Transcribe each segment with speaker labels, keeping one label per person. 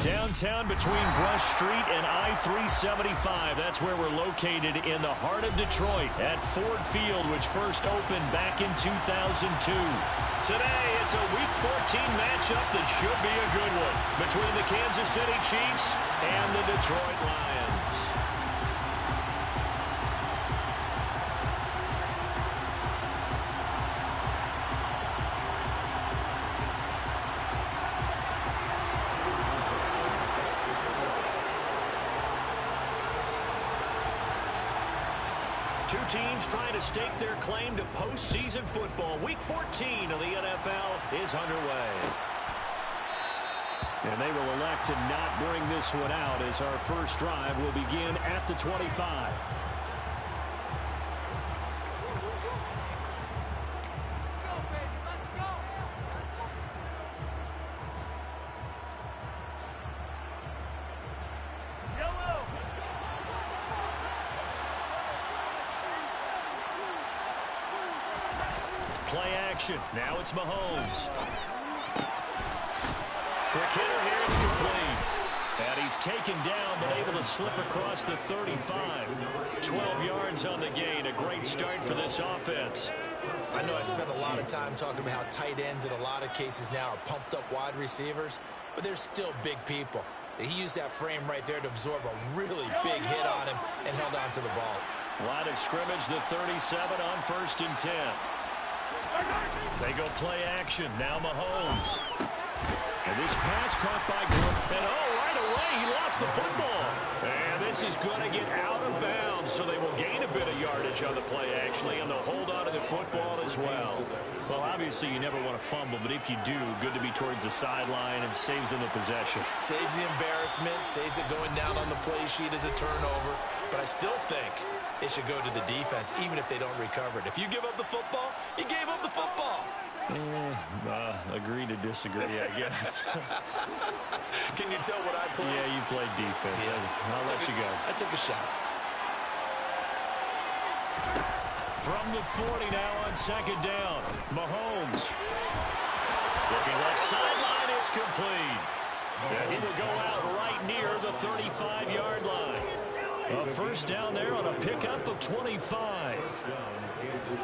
Speaker 1: Downtown between Brush Street and I-375. That's where we're located in the heart of Detroit at Ford Field, which first opened back in 2002. Today, it's a Week 14 matchup that should be a good one between the Kansas City Chiefs and the Detroit Lions. Two teams trying to stake their claim to postseason football. Week 14 of the NFL is underway. And they will elect to not bring this one out as our first drive will begin at the 25. Play action. Now it's Mahomes. Quick hitter here. It's complete. And he's taken down but able to slip across the 35. 12 yards on the gain. A great start for this offense.
Speaker 2: I know I spent a lot of time talking about how tight ends in a lot of cases now are pumped up wide receivers, but they're still big people. He used that frame right there to absorb a really big hit on him and held on to the ball.
Speaker 1: Line of scrimmage, the 37 on 1st and 10. They go play action. Now Mahomes. And this pass caught by Gordon. And right away he lost the football. And this is going to get out of bounds, so they will gain a bit of yardage on the play, actually, and they'll hold on to the football as well. Well, obviously you never want to fumble, but if you do, good to be towards the sideline and saves them the possession.
Speaker 2: Saves the embarrassment, saves it going down on the play sheet as a turnover. But I still think it should go to the defense, even if they don't recover it. If you give up the football, you gave up the football.
Speaker 1: Agree to disagree, I guess.
Speaker 2: Can you tell what I played?
Speaker 1: Yeah, you played defense. Yeah. I'll let you go.
Speaker 2: I took a shot.
Speaker 1: From the 40 now on 2nd down. Mahomes. Looking left sideline, it's complete. And he will go out right near the 35-yard line. A first down there on a pickup of 25.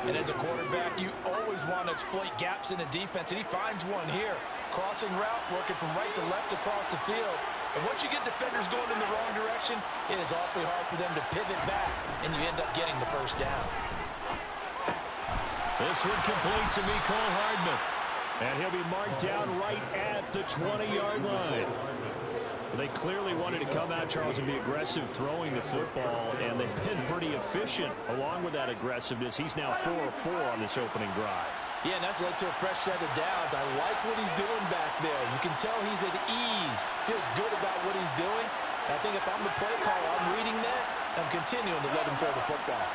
Speaker 2: And as a quarterback, you always want to exploit gaps in the defense, and he finds one here. Crossing route, working from right to left across the field. And once you get defenders going in the wrong direction, it is awfully hard for them to pivot back, and you end up getting the first down.
Speaker 1: This one complete to Mecole Hardman. And he'll be marked down right at the 20-yard line. They clearly wanted to come out, Charles, and be aggressive throwing the football, and they've been pretty efficient along with that aggressiveness. He's now 4 of 4 on this opening drive.
Speaker 2: Yeah, and that's led to a fresh set of downs. I like what he's doing back there. You can tell he's at ease, feels good about what he's doing. And I think if I'm the play caller, I'm reading that, I'm continuing to let him throw the football.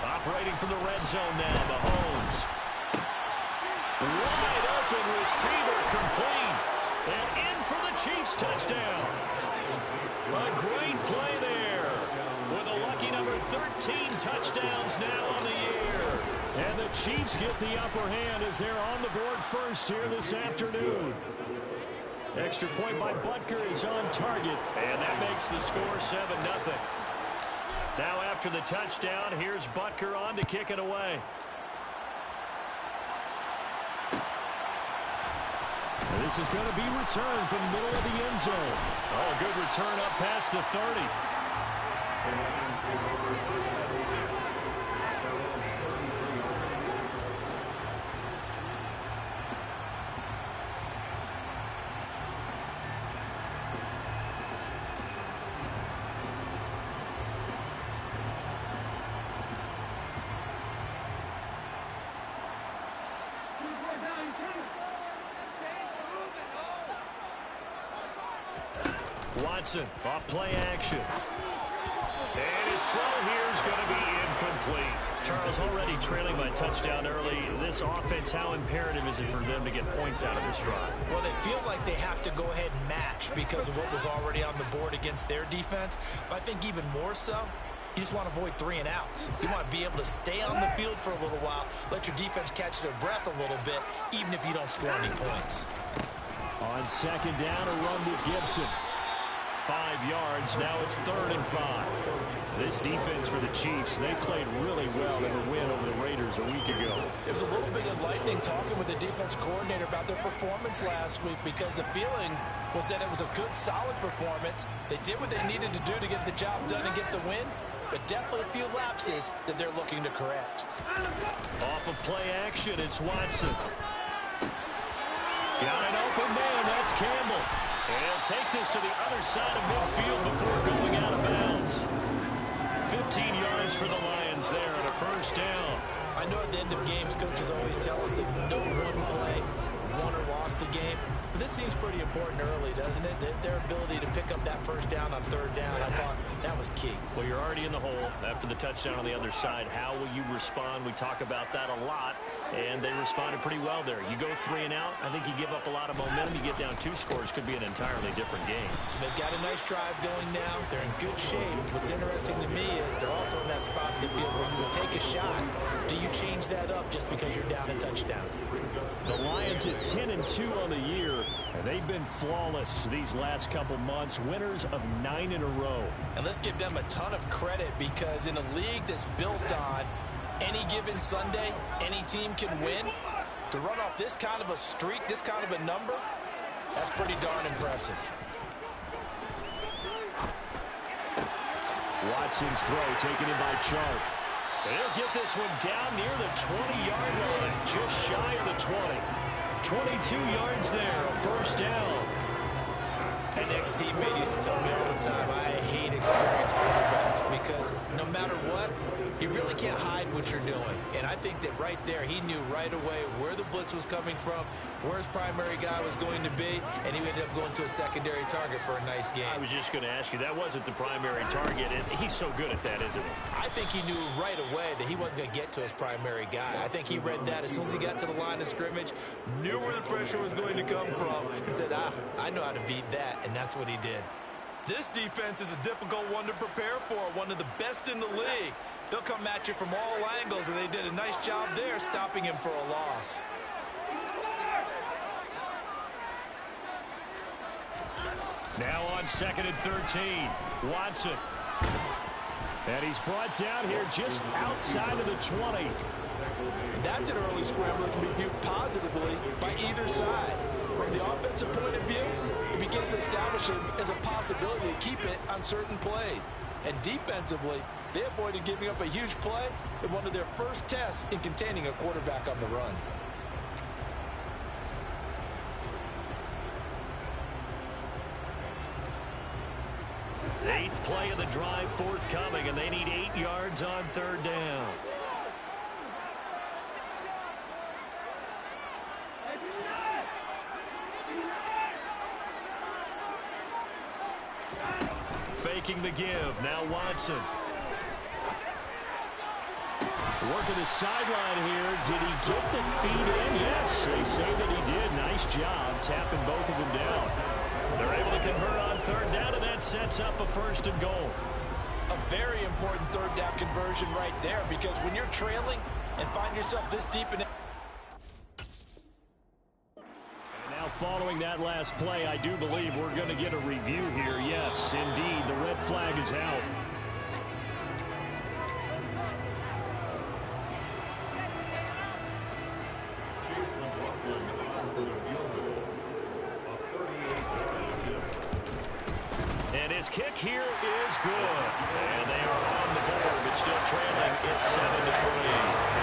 Speaker 1: Operating from the red zone now, Mahomes. Wide open receiver, complete. And in for the Chiefs touchdown. A great play there. With a lucky number 13 touchdowns now on the year. And the Chiefs get the upper hand as they're on the board first here this afternoon. Extra point by Butker is on target. And that makes the score 7-0. Now after the touchdown, here's Butker on to kick it away. This is going to be returned from the middle of the end zone. Oh, good return up past the 30. Watson off play action. And his throw here is going to be incomplete. Charles, already trailing by touchdown early. This offense, how imperative is it for them to get points out of this drive?
Speaker 2: Well, they feel like they have to go ahead and match because of what was already on the board against their defense. But I think even more so, You just want to avoid 3 and outs. You want to be able to stay on the field for a little while, let your defense catch their breath a little bit, even if you don't score any points.
Speaker 1: On second down, a run to Gibson. 5 yards. Now it's 3rd and 5. This defense for the Chiefs, they played really well in a win over the Raiders a week ago.
Speaker 2: It was a little bit enlightening talking with the defense coordinator about their performance last week, because the feeling was that it was a good, solid performance. They did what they needed to do to get the job done and get the win, but definitely a few lapses that they're looking to correct.
Speaker 1: Off of play action, it's Watson. Got an open man, that's Campbell. And he'll take this to the other side of midfield before going out of bounds. 15 yards for the Lions there on a 1st down.
Speaker 2: I know at the end of games, coaches always tell us that no one play won or lost a game. But this seems pretty important early, doesn't it? Their ability to pick up that 1st down on 3rd down, I thought that was key.
Speaker 1: Well, you're already in the hole after the touchdown on the other side. How will you respond? We talk about that a lot, and they responded pretty well there. You go 3 and out, I think you give up a lot of momentum. You get down 2 scores, could be an entirely different game.
Speaker 2: So they've got a nice drive going now. They're in good shape. What's interesting to me is they're also in that spot in the field where you would take a shot. Do you change that up just because you're down a touchdown?
Speaker 1: The Lions at 10-2 on the year, and they've been flawless these last couple months, winners of 9 in a row.
Speaker 2: And let's give them a ton of credit, because in a league that's built on any given Sunday, any team can win, to run off this kind of a streak, this kind of a number, that's pretty darn impressive.
Speaker 1: Watson's throw taken in by Chark. They'll get this one down near the 20-yard line, just shy of the 20. 22 yards there, a 1st down. An ex-teammate used to tell me all the time, I hate experienced quarterbacks, because no matter what, you really can't hide what you're doing. And I think that right there, he knew right away where the blitz was coming from, where his primary guy was going to be, and he ended up going to a secondary target for a nice game. I was just going to ask you, that wasn't the primary target, and he's so good at that, isn't he? I think he knew right away that he wasn't going to get to his primary guy. I think he read that as soon as he got to the line of scrimmage, knew where the pressure was going to come from, and said, I know how to beat that, and that's what he did. This defense is a difficult one to prepare for, one of the best in the league. They'll come at you from all angles, and they did a nice job there stopping him for a loss. Now on 2nd and 13, Watson. And he's brought down here just outside of the 20. That's an early scramble that can be viewed positively by either side. From the offensive point of view, it begins to establish it as a possibility to keep it on certain plays. And defensively, they avoided giving up a huge play in one of their first tests in containing a quarterback on the run. 8th play of the drive forthcoming, and they need 8 yards on 3rd down. Faking the give. Now Watson. Working the sideline here. Did he get the feet in? Yes, they say that he did. Nice job tapping both of them down. They're able to convert on 3rd down, and that sets up a 1st and goal. A very important 3rd down conversion right there, because when you're trailing and find yourself this deep in it. Now following that last play, I do believe we're going to get a review here. Yes, indeed, the red flag is out. And his kick here is good. And they are on the board, but still trailing. It's 7-3.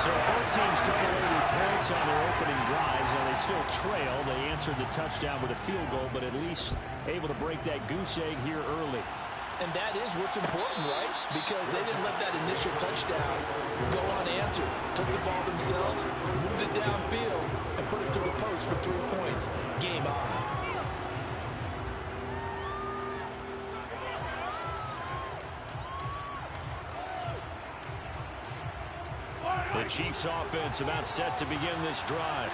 Speaker 1: So both teams come away with points on their opening drives, and they still trail. They answered the touchdown with a field goal, but at least able to break that goose egg here early. And that is what's important, right? Because they didn't let that initial touchdown go unanswered. Took the ball themselves, moved it downfield, and put it through the post for 3 points. Game on. The Chiefs offense about set to begin this drive.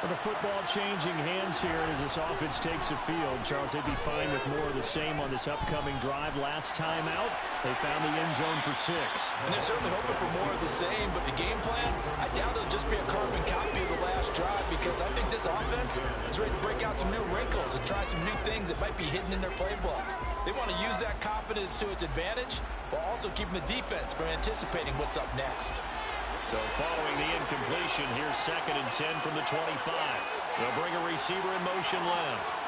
Speaker 1: Well, the football changing hands here as this offense takes the field. Charles, they'd be fine with more of the same on this upcoming drive. Last time out, they found the end zone for 6.
Speaker 2: And they're certainly hoping for more of the same, but the game plan, I doubt it'll just be a carbon copy of the last drive, because I think this offense is ready to break out some new wrinkles and try some new things that might be hidden in their playbook. They want to use that confidence to its advantage while also keeping the defense from anticipating what's up next.
Speaker 1: So following the incompletion, here's 2nd and 10 from the 25. They'll bring a receiver in motion left.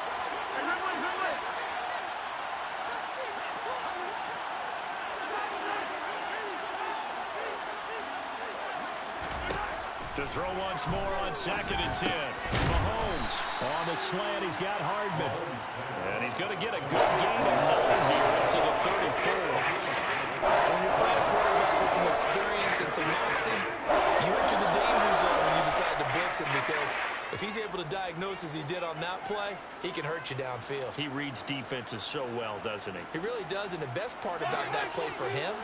Speaker 1: To throw once more on 2nd and 10. Mahomes on the slant. He's got Hardman. And he's going to get a good gain of 9 here up to the 34.
Speaker 2: When you're playing a quarterback with some experience and some moxie, you enter the danger zone when you decide to blitz him, because if he's able to diagnose as he did on that play, he can hurt you downfield.
Speaker 1: He reads defenses so well, doesn't he?
Speaker 2: He really does, and the best part about that play for him,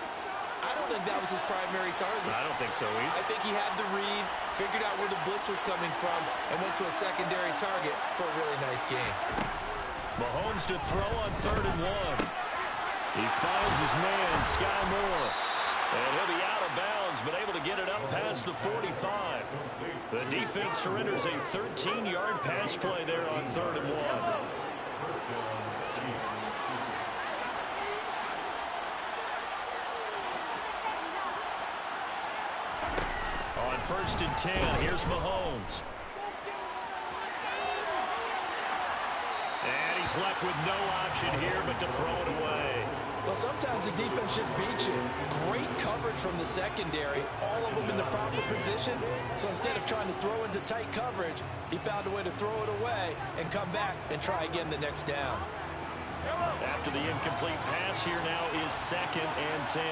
Speaker 2: I don't think that was his primary target.
Speaker 1: I don't think so either.
Speaker 2: I think he had the read, figured out where the blitz was coming from, and went to a secondary target for a really nice game.
Speaker 1: Mahomes to throw on 3rd and 1. He finds his man, Sky Moore. And he'll be out of bounds, but able to get it up past the 45. The defense surrenders a 13-yard pass play there on 3rd and 1. On 1st and 10, here's Mahomes. And he's left with no option here but to throw it away.
Speaker 2: Well, sometimes the defense just beats you. Great coverage from the secondary, all of them in the proper position. So instead of trying to throw into tight coverage, he found a way to throw it away and come back and try again the next down.
Speaker 1: After the incomplete pass, here now is 2nd and 10.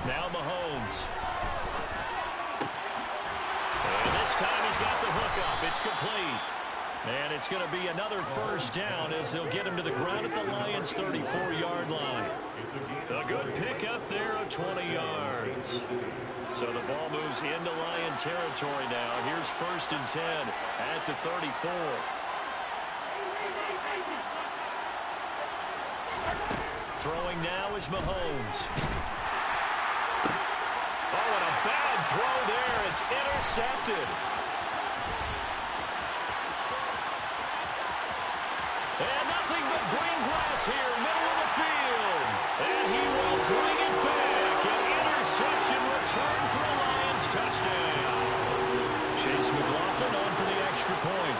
Speaker 1: Now Mahomes. And this time he's got the hook up. It's complete. And it's going to be another 1st down as they'll get him to the ground at the Lions' 34-yard line. A good pickup there of 20 yards. So the ball moves into Lion territory now. Here's 1st and 10 at the 34. Throwing now is Mahomes. Oh, and a bad throw there. It's intercepted. And nothing but green grass here, middle of the field. And he will bring it back. An interception return for a Lions touchdown. Chase McLaughlin on for the extra point.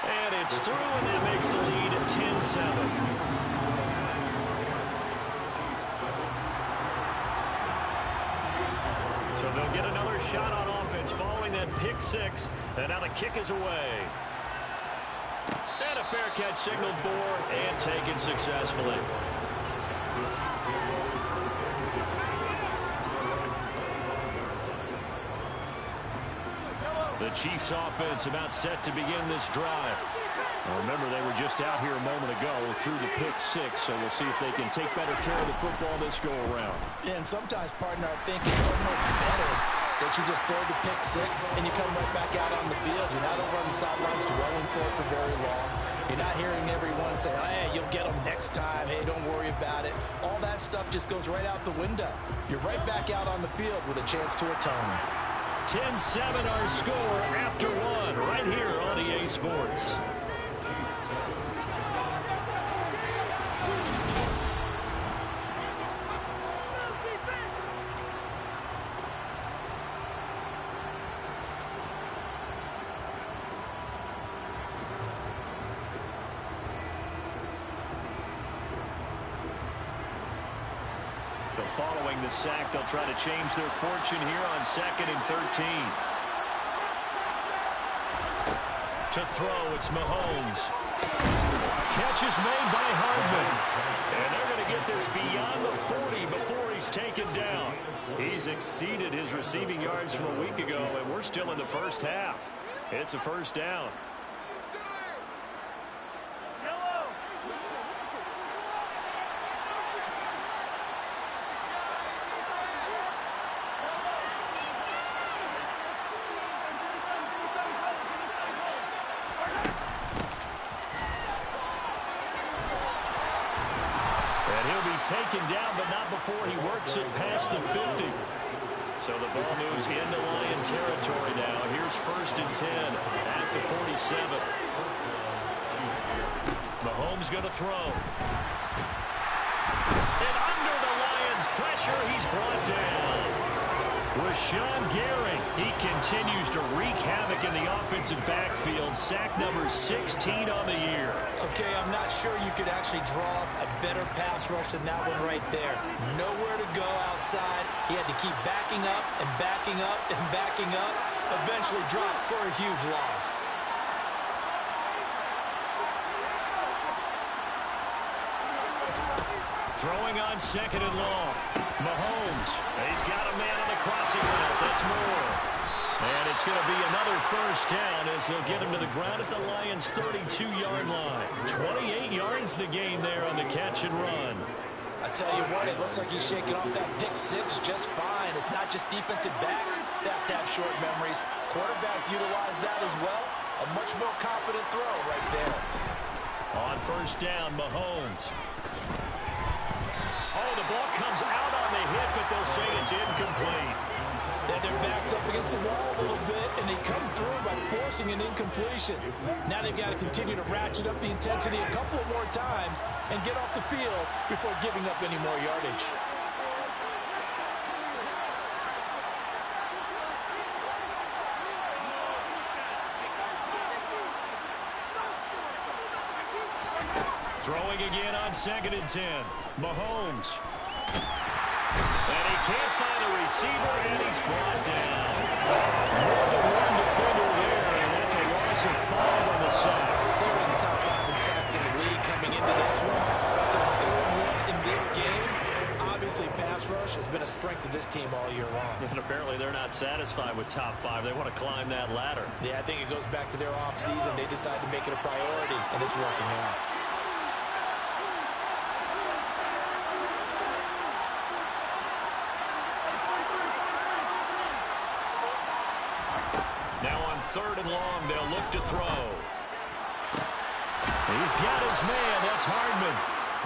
Speaker 1: And it's through, and that makes the lead at 10-7. So they'll get another shot on offense following that pick 6. And now the kick is away. And a fair catch signaled for and taken successfully. The Chiefs offense about set to begin this drive. Now remember, they were just out here a moment ago through the pick 6, so we'll see if they can take better care of the football this go-around.
Speaker 2: Yeah, and sometimes, partner, I think it's almost better that you just throw the pick 6 and you come right back out on the field. You're not over on the sidelines dwelling for it for very long. You're not hearing everyone say, hey, you'll get them next time. Hey, don't worry about it. All that stuff just goes right out the window. You're right back out on the field with a chance to atone.
Speaker 1: 10-7 our score after 1 right here on EA Sports. Following the sack, they'll try to change their fortune here on 2nd and 13. To throw, it's Mahomes. Catch is made by Hardman. And they're going to get this beyond the 40 before he's taken down. He's exceeded his receiving yards from a week ago, and we're still in the first half. It's a 1st down. taken down, but not before he works it past the 50. So the ball moves into Lion territory now. Here's 1st and 10 at the 47. Mahomes going to throw. And under the Lions' pressure, he's brought down. Rashawn Gary, he continues to wreak havoc in the offensive backfield. Sack number 16 on the year.
Speaker 2: Okay, I'm not sure you could actually draw up a better pass rush than that one right there. Nowhere to go outside. He had to keep backing up and backing up and backing up. Eventually dropped for a huge loss.
Speaker 1: Throwing on 2nd and long. Mahomes, he's got a man on the crossing route. That's more. And it's going to be another 1st down as they'll get him to the ground at the Lions' 32-yard line. 28 yards the gain there on the catch and run.
Speaker 2: I tell you what, it looks like he's shaking off that pick 6 just fine. It's not just defensive backs that have to have short memories. Quarterbacks utilize that as well. A much more confident throw right there.
Speaker 1: On 1st down, Mahomes. Oh, the ball comes out on the hit, but they'll say it's incomplete.
Speaker 2: Then their back's up against the wall a little bit, and they come through by forcing an incompletion. Now they've got to continue to ratchet up the intensity a couple of more times and get off the field before giving up any more yardage.
Speaker 1: Throwing again on 2nd and 10. Mahomes. And he can't find a receiver, and he's brought down. More than one defender there, and that's a loss of 5 on the sack.
Speaker 2: They're in the top 5 in sacks in the league coming into this one. That's their 3rd one in this game. Obviously, pass rush has been a strength of this team all year long.
Speaker 1: And apparently they're not satisfied with top 5. They want to climb that ladder.
Speaker 2: Yeah, I think it goes back to their offseason. They decided to make it a priority, and it's working out.
Speaker 1: Now on 3rd and long, they'll look to throw. He's got his man. That's Hardman.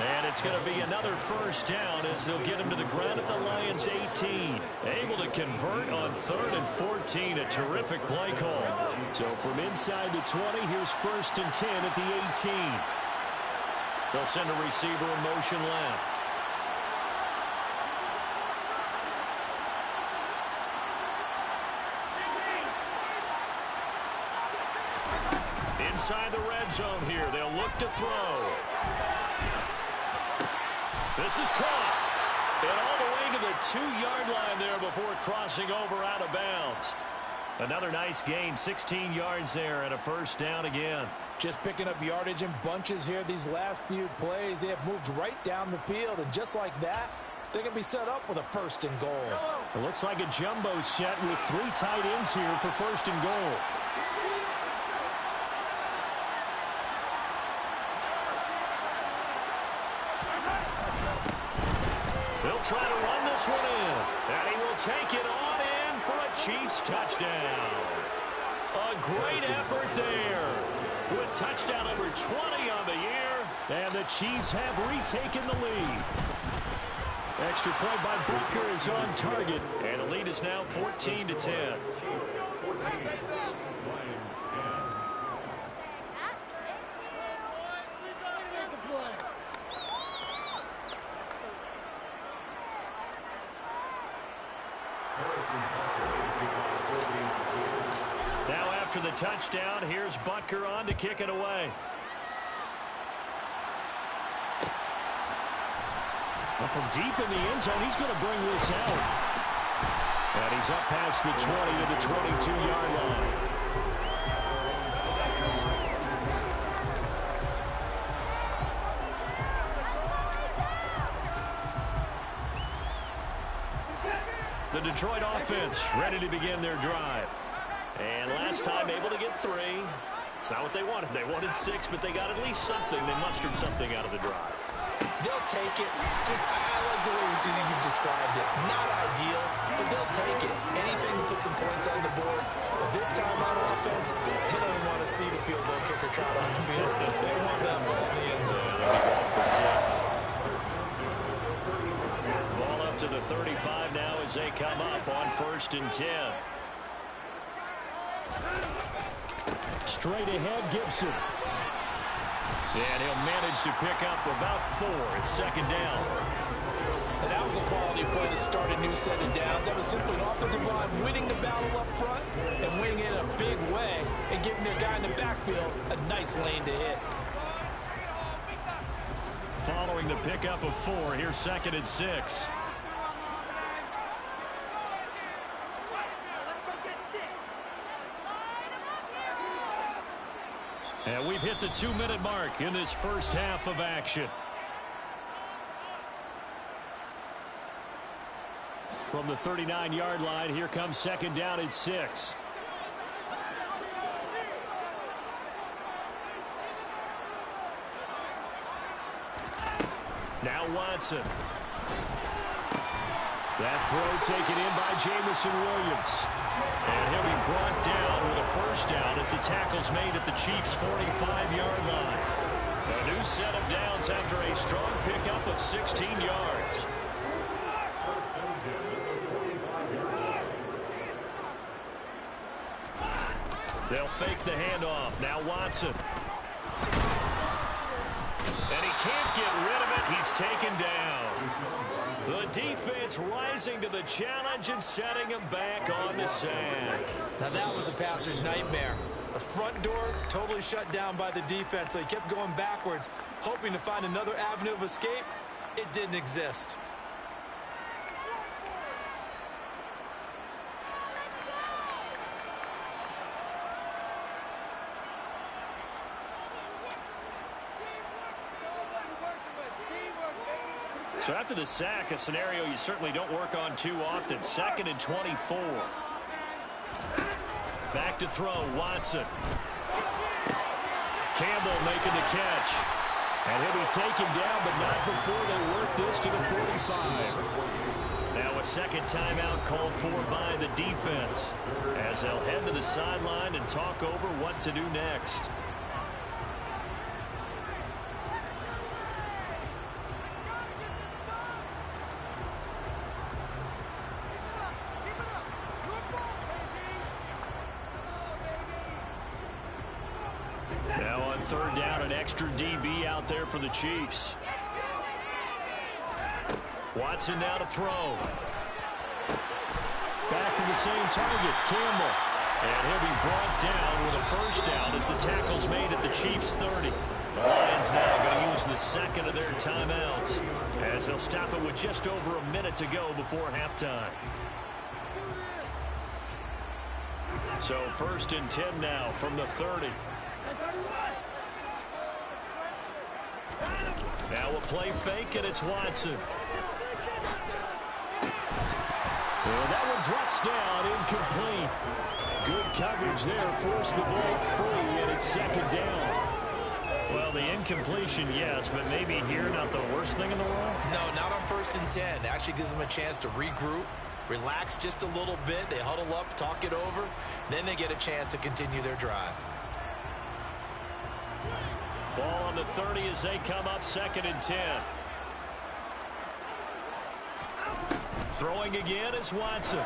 Speaker 1: And it's going to be another 1st down as they'll get him to the ground at the Lions' 18. Able to convert on 3rd and 14. A terrific play call. So from inside the 20, here's 1st and 10 at the 18. They'll send a receiver in motion left. Inside the red zone here, they'll look to throw. This is caught. And all the way to the 2-yard line there before crossing over out of bounds. Another nice gain, 16 yards there and a 1st down again.
Speaker 2: Just picking up yardage in bunches here. These last few plays, they have moved right down the field. And just like that, they can be set up with a 1st and goal.
Speaker 1: It looks like a jumbo set with 3 tight ends here for 1st and goal. They'll try to run this one in. And he will take it on in for a Chiefs touchdown. A great effort there. With touchdown number 20 on the year. And the Chiefs have retaken the lead. Extra point by Booker is on target. And the lead is now 14-10. Now after the touchdown, here's Butker on to kick it away. Well, from deep in the end zone, he's going to bring this out. And he's up past the 20 to the 22-yard line. The Detroit offense ready to begin their drive. And last time able to get 3. It's not what they wanted. They wanted 6, but they got at least something. They mustered something out of the drive.
Speaker 2: They'll take it. Just, I like the way you've described it. Not ideal, but they'll take it. Anything to put some points on the board. But this time on offense, they don't want to see the field goal kicker trot on the field. They want that ball in the end zone.
Speaker 1: They'll be going for 6. 35 now as they come up on 1st and 10.
Speaker 3: Straight ahead, Gibson.
Speaker 1: And he'll manage to pick up about 4 at 2nd down.
Speaker 2: And that was a quality play to start a new set of downs. That was simply an offensive line winning the battle up front and winning it in a big way and giving their guy in the backfield a nice lane to hit.
Speaker 1: Following the pickup of 4, here's 2nd and 6. And we've hit the 2-minute mark in this first half of action. From the 39-yard line, here comes 2nd down and 6. Now Watson. That throw taken in by Jamison Williams. And he'll be brought down with a 1st down as the tackle's made at the Chiefs' 45-yard line. A new set of downs after a strong pickup of 16 yards. They'll fake the handoff. Now Watson. And he can't get rid of it. He's taken down. The defense rising to the challenge and setting him back on the sand.
Speaker 2: Now that was a passer's nightmare. The front door totally shut down by the defense, so he kept going backwards, hoping to find another avenue of escape. It didn't exist.
Speaker 1: So after the sack, a scenario you certainly don't work on too often. 2nd and 24. Back to throw, Watson. Campbell making the catch. And he'll be taken down, but not before they work this to the 45. Now a 2nd timeout called for by the defense, as they'll head to the sideline and talk over what to do next. Now on 3rd down, an extra DB out there for the Chiefs. Watson now to throw. Back to the same target, Campbell. And he'll be brought down with a 1st down as the tackle's made at the Chiefs' 30. The Lions now going to use the 2nd of their timeouts, as they'll stop it with just over a minute to go before halftime. So 1st and 10 now from the 30. Now a play fake, and it's Watson. And that one drops down, incomplete. Good coverage there, forced the ball free, and it's 2nd down. Well, the incompletion, yes, but maybe here not the worst thing in the world?
Speaker 2: No, not on 1st and 10. Actually gives them a chance to regroup, relax just a little bit. They huddle up, talk it over. Then they get a chance to continue their drive.
Speaker 1: Ball on the 30 as they come up 2nd and 10. Throwing again is Watson.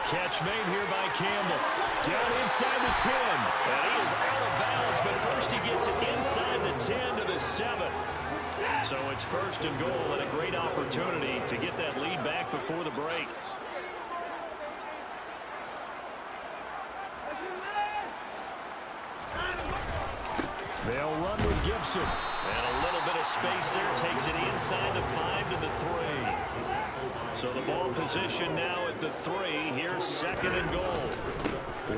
Speaker 1: Catch made here by Campbell. Down inside the 10. And he is out of bounds, but first he gets it inside the 10 to the 7. So it's 1st and goal, and a great opportunity to get that lead back before the break. They'll run with Gibson. And a little bit of space there takes it inside the 5 to the 3. So the ball position now at the 3. Here's 2nd and goal.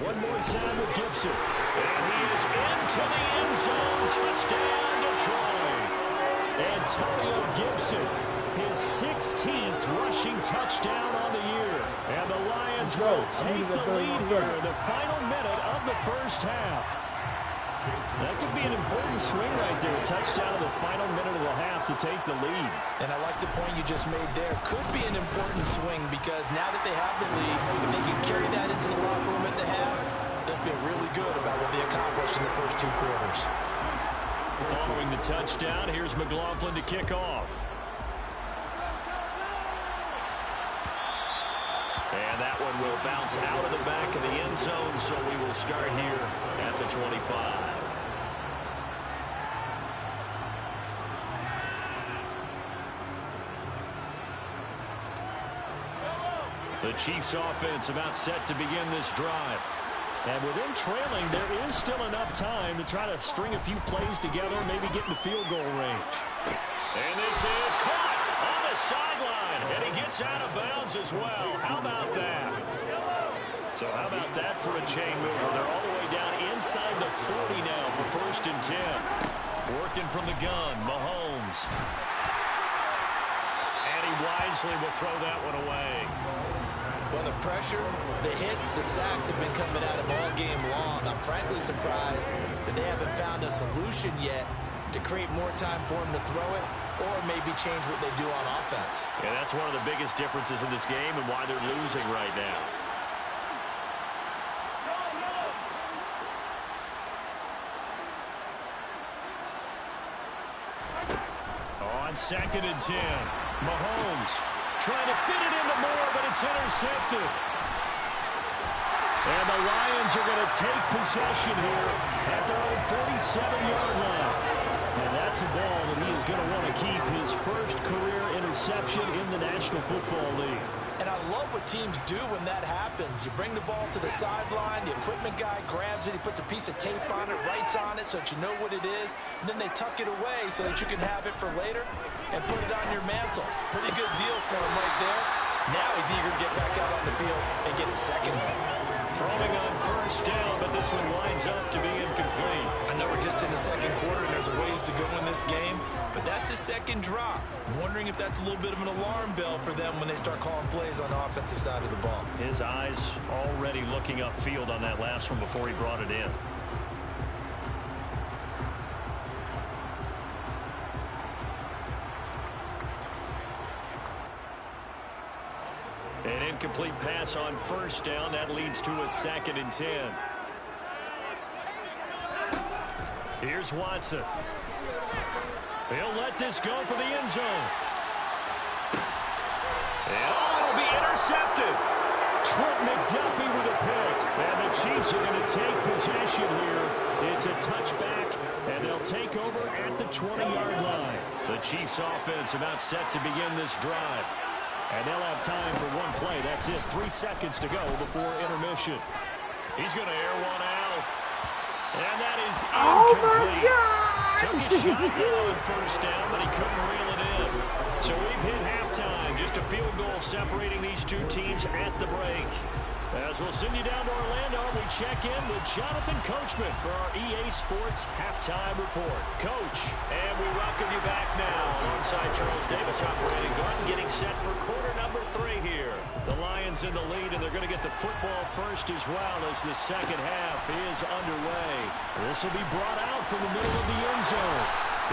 Speaker 1: One more time with Gibson. And he is into the end zone. Touchdown, Detroit. Antonio Gibson, his 16th rushing touchdown on the year. And the Lions will take the lead here in the final minute of the first half. That could be an important swing right there. A touchdown in the final minute of the half to take the lead.
Speaker 2: And I like the point you just made there. Could be an important swing because now that they have the lead, if they can carry that into the locker room at the half, they'll feel really good about what they accomplished in the first 2 quarters.
Speaker 1: Following the touchdown, here's McLaughlin to kick off. and will bounce out of the back of the end zone, so we will start here at the 25. The Chiefs offense about set to begin this drive. And with them trailing, there is still enough time to try to string a few plays together, maybe get in the field goal range. And this is caught on the sideline, and he gets out of bounds as well. How about that? So how about that for a chain mover? They're all the way down inside the 40 now for 1st and 10. Working from the gun, Mahomes. And he wisely will throw that one away.
Speaker 2: Well, the pressure, the hits, the sacks have been coming at him all game long. I'm frankly surprised that they haven't found a solution yet to create more time for him to throw it or maybe change what they do on offense.
Speaker 1: Yeah, that's one of the biggest differences in this game and why they're losing right now. On 2nd and 10, Mahomes trying to fit it into Moore, but it's intercepted. And the Lions are going to take possession here at their own 47-yard line. And that's a ball that he is going to want to keep, his first career interception in the National Football League.
Speaker 2: And I love what teams do when that happens. You bring the ball to the sideline, the equipment guy grabs it, he puts a piece of tape on it, writes on it so that you know what it is, and then they tuck it away so that you can have it for later and put it on your mantle. Pretty good deal for him right there. Now he's eager to get back out on the field and get his second.
Speaker 1: Throwing on 1st down, but this one winds up to be incomplete.
Speaker 2: I know we're just in the 2nd quarter and there's a ways to go in this game, but that's his second drop. I'm wondering if that's a little bit of an alarm bell for them when they start calling plays on the offensive side of the ball.
Speaker 1: His eyes already looking upfield on that last one before he brought it in. An incomplete pass on 1st down. That leads to a 2nd and 10. Here's Watson. He'll let this go for the end zone. And it'll be intercepted. Trent McDuffie with a pick. And the Chiefs are going to take possession here. It's a touchback, and they'll take over at the 20-yard line. The Chiefs offense about set to begin this drive. And they'll have time for one play. That's it. 3 seconds to go before intermission. He's going to air one out. And that is incomplete. Took a shot there on 1st down, but he couldn't reel it in. So we've hit halftime. Just a field goal separating these two teams at the break. As we'll send you down to Orlando, we check in with Jonathan Coachman for our EA Sports Halftime Report. Coach, and we welcome you back now alongside Charles Davis, operating gun, getting set for quarter number 3 here. The Lions in the lead, and they're going to get the football first as well as the second half is underway. This will be brought out from the middle of the end zone.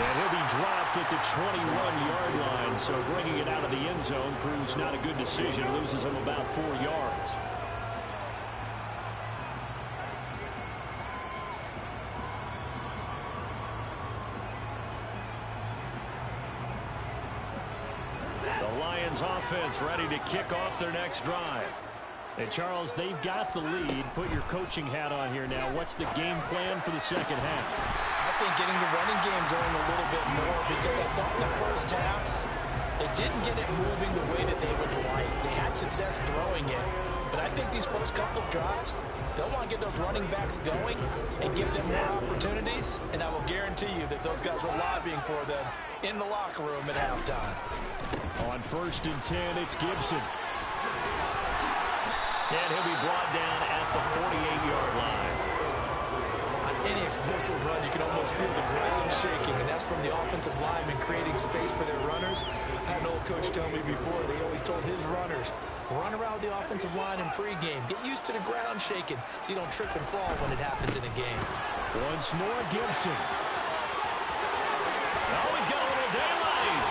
Speaker 1: And he'll be dropped at the 21-yard line, so bringing it out of the end zone proves not a good decision. Loses him about 4 yards. Offense ready to kick off their next drive. And Charles, they've got the lead. Put your coaching hat on here now. What's the game plan for the second half?
Speaker 2: I think getting the running game going a little bit more, because I thought the first half they didn't get it moving the way that they would like. They had success throwing it, but I think these first couple of drives, they'll want to get those running backs going and give them more opportunities, and I will guarantee you that those guys were lobbying for them in the locker room at halftime.
Speaker 1: On 1st and 10, it's Gibson. And he'll be brought down at the 48-yard line.
Speaker 2: On any explosive run, you can almost feel the ground shaking, and that's from the offensive linemen creating space for their runners. I had an old coach tell me before, they always told his runners, run around the offensive line in pregame. Get used to the ground shaking so you don't trip and fall when it happens in a game.
Speaker 1: Once more, Gibson. Oh, he's got a little daylight.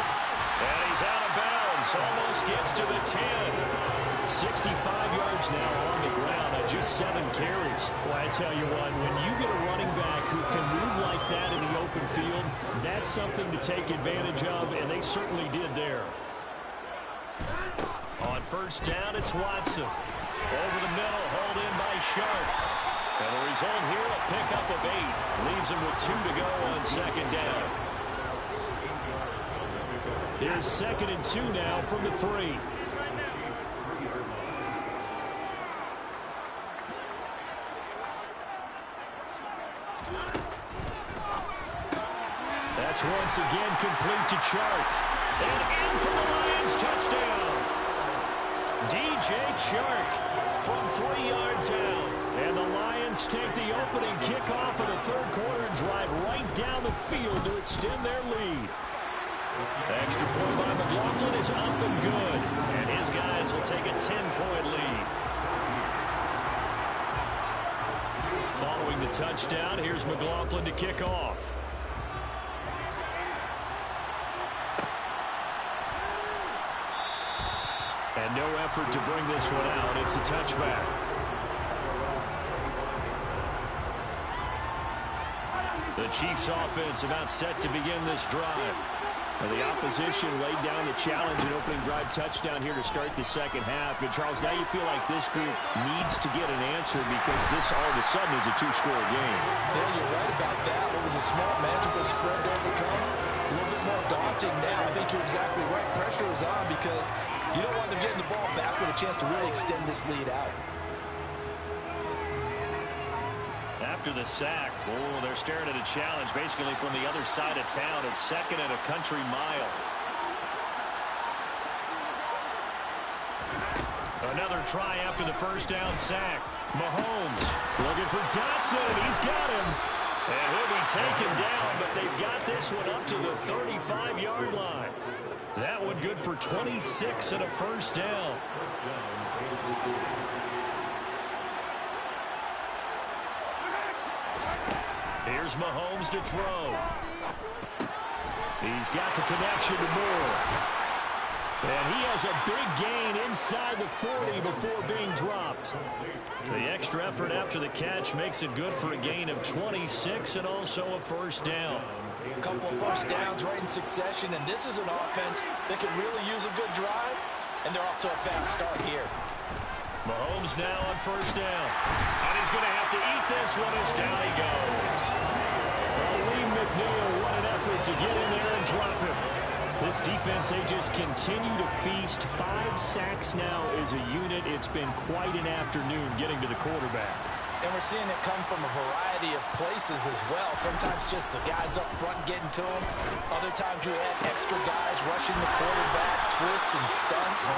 Speaker 1: And he's out of bounds. Almost gets to the 10. 65 yards now on the ground at just 7 carries. Well, I tell you what, when you get a running back who can move like that in the open field, that's something to take advantage of, and they certainly did there. On 1st down, it's Watson. Over the middle, hauled in by Sharp. And the result here, a pickup of 8. Leaves him with 2 to go on second down. Here's 2nd and 2 now from the 3. That's once again complete to Chark. And in for the Lions, touchdown. DJ Chark from 3 yards out. And the Lions take the opening kickoff of the third quarter and drive right down the field to extend their lead. Extra point by McLaughlin is up and good. And his guys will take a 10-point lead. Following the touchdown, here's McLaughlin to kick off. And no effort to bring this one out. It's a touchback. The Chiefs offense about set to begin this drive. And the opposition laid down the challenge and opening drive touchdown here to start the second half. And Charles, now you feel like this group needs to get an answer because this all of a sudden is a 2-score game.
Speaker 2: Yeah, you're right about that. It was a small, manageable spread to overcome. A little bit more daunting now. I think you're exactly right. Pressure is on because you don't want them getting the ball back with a chance to really extend this lead out.
Speaker 1: After the sack, they're staring at a challenge basically from the other side of town. It's 2nd and a country mile. Another try after the first down sack. Mahomes looking for Dotson, and he's got him. And he'll be taken down, but they've got this one up to the 35-yard line. That one good for 26 and a first down. Here's Mahomes to throw. He's got the connection to Moore. And he has a big gain inside the 40 before being dropped. The extra effort after the catch makes it good for a gain of 26 and also a first down.
Speaker 2: A couple of first downs right in succession, and this is an offense that can really use a good drive, and they're off to a fast start here.
Speaker 1: Mahomes now on first down. And he's going to have to eat this one as down he goes. Well, Lee McNeil, what an effort to get in there and drop him. This defense, they just continue to feast. 5 sacks now as a unit. It's been quite an afternoon getting to the quarterback.
Speaker 2: And we're seeing it come from a variety of places as well. Sometimes just the guys up front getting to him. Other times you had extra guys rushing the quarterback, twists and stunts.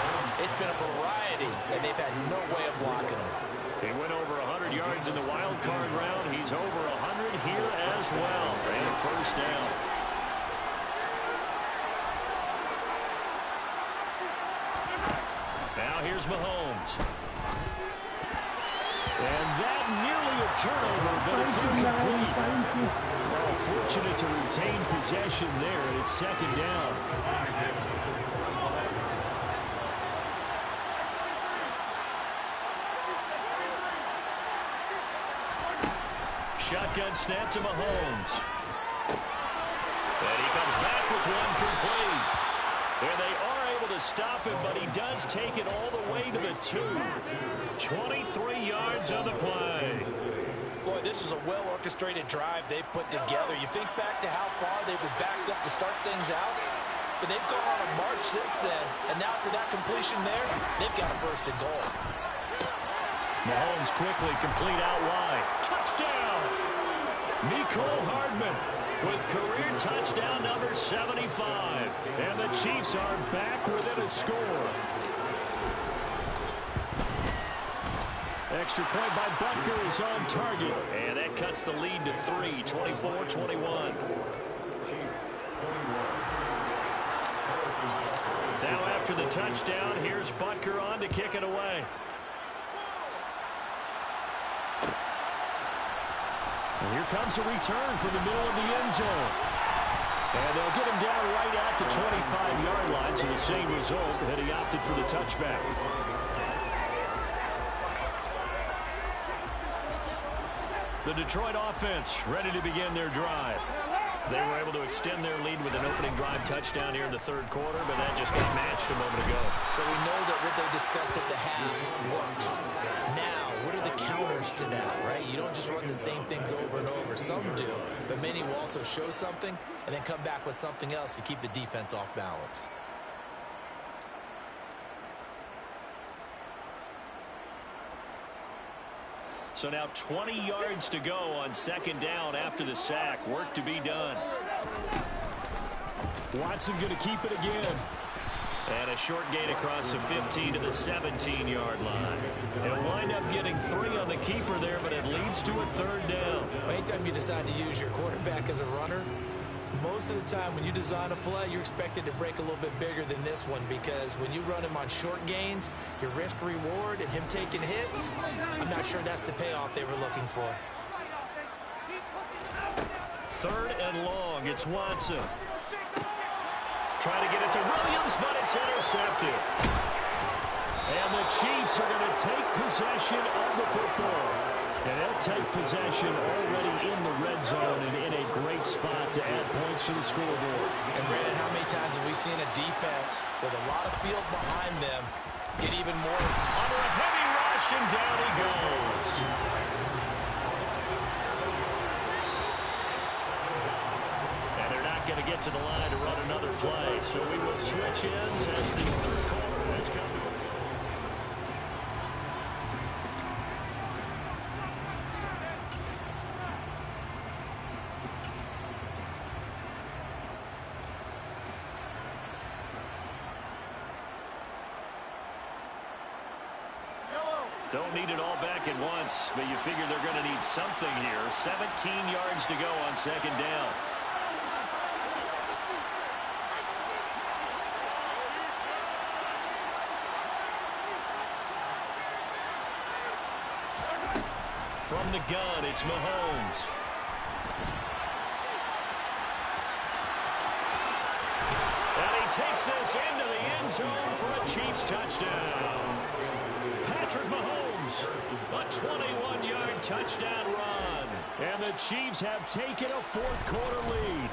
Speaker 2: It's been a variety, and they've had no way of blocking him.
Speaker 1: He went over 100 yards in the wild card round. He's over 100 here as well. And a first down. Now here's Mahomes. And that nearly a turnover, but it's incomplete. Well, fortunate to retain possession there, and it's 2nd down. Shotgun snap to Mahomes. And he comes back with one complete. And they are able to stop him, but he does take it all the way to the 2. 23 yards on the play.
Speaker 2: Boy, this is a well-orchestrated drive they've put together. You think back to how far they were backed up to start things out, but they've gone on a march since then. And now after that completion there, they've got a first and goal.
Speaker 1: Mahomes quickly complete out wide. Touchdown! Mecole Hardman with career touchdown number 75. And the Chiefs are back within a score. Extra point by Butker is on target. And that cuts the lead to 3, 24-21. Now after the touchdown, here's Butker on to kick it away. And here comes a return from the middle of the end zone. And they'll get him down right at the 25-yard line, so the same result that he opted for the touchback. The Detroit offense ready to begin their drive. They were able to extend their lead with an opening drive touchdown here in the third quarter, but that just got matched a moment ago.
Speaker 2: So we know that what they discussed at the half worked. Now, what are the counters to that, right? You don't just run the same things over and over. Some do, but many will also show something and then come back with something else to keep the defense off balance.
Speaker 1: So now 20 yards to go on second down after the sack. Work to be done.
Speaker 3: Watson going to keep it again.
Speaker 1: And a short gain across the 15 to the 17-yard line. They'll wind up getting 3 on the keeper there, but it leads to a third down.
Speaker 2: Anytime you decide to use your quarterback as a runner, most of the time when you design a play, you're expected to break a little bit bigger than this one, because when you run him on short gains, your risk-reward and him taking hits, I'm not sure that's the payoff they were looking for.
Speaker 1: Third and long. It's Watson. Trying to get it to Williams, but it's intercepted. And the Chiefs are going to take possession of the football. And they'll take possession already in the red zone and in a great spot to add points to the scoreboard.
Speaker 2: And Brandon, how many times have we seen a defense with a lot of field behind them get even more?
Speaker 1: Under a heavy rush, and down he goes. And they're not going to get to the line to run another play. So we will switch ends as the third quarter has come to a close. Don't need it all back at once, but you figure they're going to need something here. 17 yards to go on second down. From the gun, it's Mahomes. And he takes this into the end zone for a Chiefs touchdown. Patrick Mahomes, a 21-yard touchdown run.
Speaker 3: And the Chiefs have taken a fourth-quarter lead.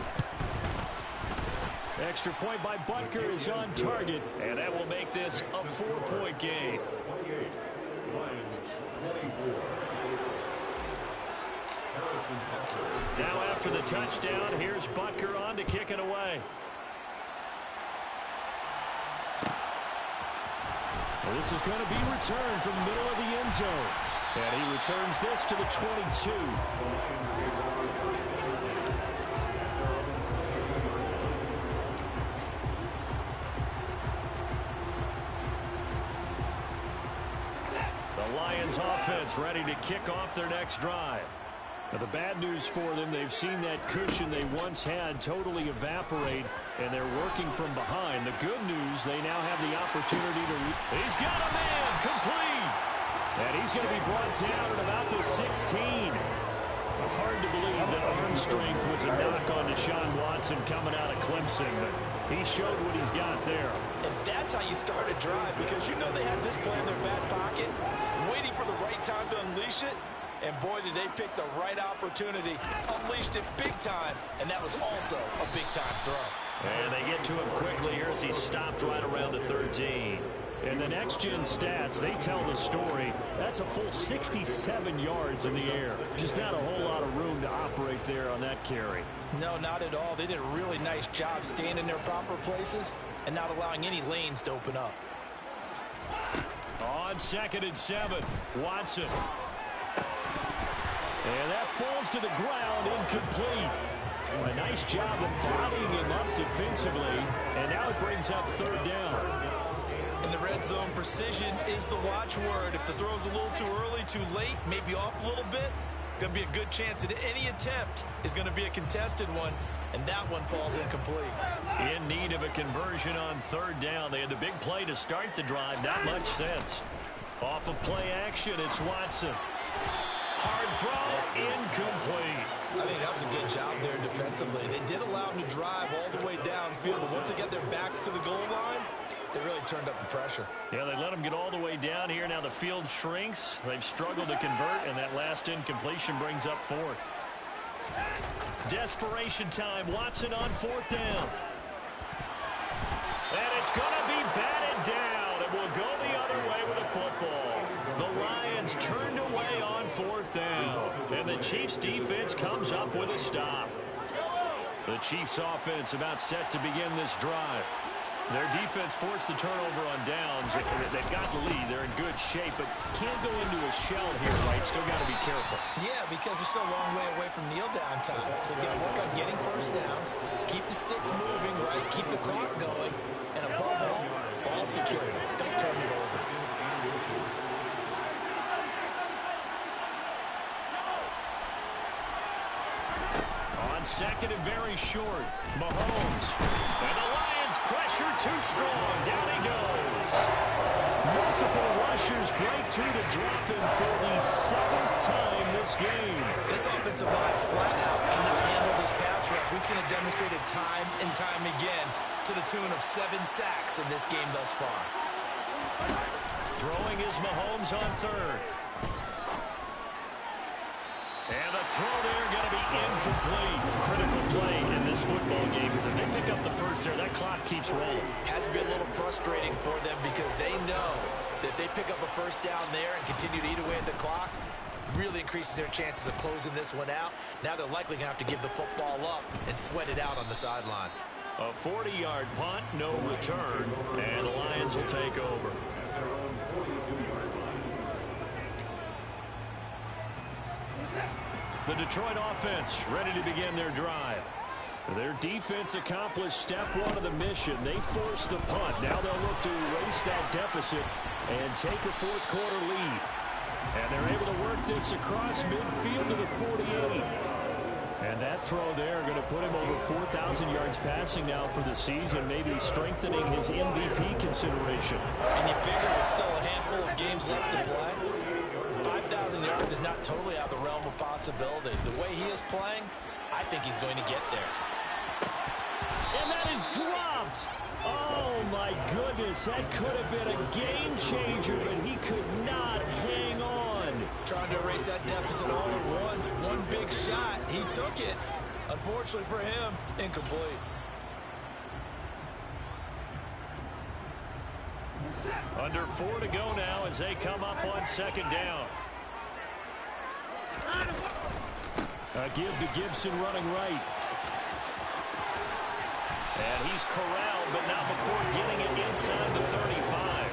Speaker 3: Extra point by Butker is on target.
Speaker 1: And that will make this a 4-point game. Now after the touchdown, here's Butker on to kick it away.
Speaker 3: Well, this is going to be returned from the middle of the end zone. And he returns this to the 22.
Speaker 1: The Lions offense ready to kick off their next drive.
Speaker 3: Now, the bad news for them, they've seen that cushion they once had totally evaporate, and they're working from behind. The good news, they now have the opportunity to...
Speaker 1: He's got a man, complete.
Speaker 3: And he's going to be brought down at about the 16. Hard to believe that arm strength was a knock on Deshaun Watson coming out of Clemson, but he showed what he's got there.
Speaker 2: And that's how you start a drive, because you know they have this play in their back pocket, waiting for the right time to unleash it. And boy, did they pick the right opportunity, unleashed it big time, and that was also a big-time throw.
Speaker 1: And they get to him quickly here as he stopped right around the 13.
Speaker 3: And the next-gen stats, they tell the story. That's a full 67 yards in the air. Just not a whole lot of room to operate there on that carry.
Speaker 2: No, not at all. They did a really nice job staying in their proper places and not allowing any lanes to open up.
Speaker 1: On 2nd and 7, Watson. And that falls to the ground, incomplete. A nice job of bodying him up defensively, and now it brings up third down.
Speaker 2: In the red zone, precision is the watchword. If the throw's a little too early, too late, maybe off a little bit, going to be a good chance that any attempt is going to be a contested one, and that one falls incomplete.
Speaker 1: In need of a conversion on third down. They had the big play to start the drive. Not much sense. Off of play action, it's Watson. Hard throw, incomplete.
Speaker 2: I think that was a good job there defensively. They did allow him to drive all the way downfield, but once they get their backs to the goal line, they really turned up the pressure.
Speaker 1: Yeah, they let them get all the way down here. Now the field shrinks. They've struggled to convert, and that last incompletion brings up fourth. Desperation time. Watson on fourth down. And it's going to be batted down. 4th down. And the Chiefs defense comes up with a stop. The Chiefs offense about set to begin this drive. Their defense forced the turnover on downs. They've got the lead. They're in good shape, but can't go into a shell here, right? Still got to be careful.
Speaker 2: Yeah, because they're still a long way away from kneel down time. So they've got to work on getting first downs, keep the sticks moving, right? Keep the clock going, and above all, ball security. Don't turn it over.
Speaker 1: On second and very short, Mahomes. And the Lions pressure too strong. Down he goes.
Speaker 3: Multiple rushers break through to drop him for the 7th time this game.
Speaker 2: This offensive line flat out cannot handle this pass rush. We've seen it demonstrated time and time again to the tune of 7 sacks in this game thus far.
Speaker 1: Throwing is Mahomes on third. And the throw there going to be incomplete. Critical play in this football game because if they pick up the first there, that clock keeps rolling.
Speaker 2: Has to be a little frustrating for them because they know that if they pick up a first down there and continue to eat away at the clock, really increases their chances of closing this one out. Now they're likely going to have to give the football up and sweat it out on the sideline.
Speaker 1: A 40-yard punt, no return, and the Lions will take over. The Detroit offense ready to begin their drive. Their defense accomplished step 1 of the mission. They forced the punt. Now they'll look to erase that deficit and take a 4th quarter lead. And they're able to work this across midfield to the 48. And that throw there going to put him over 4,000 yards passing now for the season, maybe strengthening his MVP consideration.
Speaker 2: And you figure it's still a handful of games left to play. 5,000 yards is not totally out of the realm of possibility. The way he is playing, I think he's going to get there.
Speaker 3: And that is dropped. Oh, my goodness. That could have been a game changer, but he could not hang on.
Speaker 2: Trying to erase that deficit all at once. One big shot. He took it. Unfortunately for him, incomplete.
Speaker 1: Under 4 to go now as they come up on 2nd down. A give to Gibson running right. And he's corralled, but not before getting it inside the 35.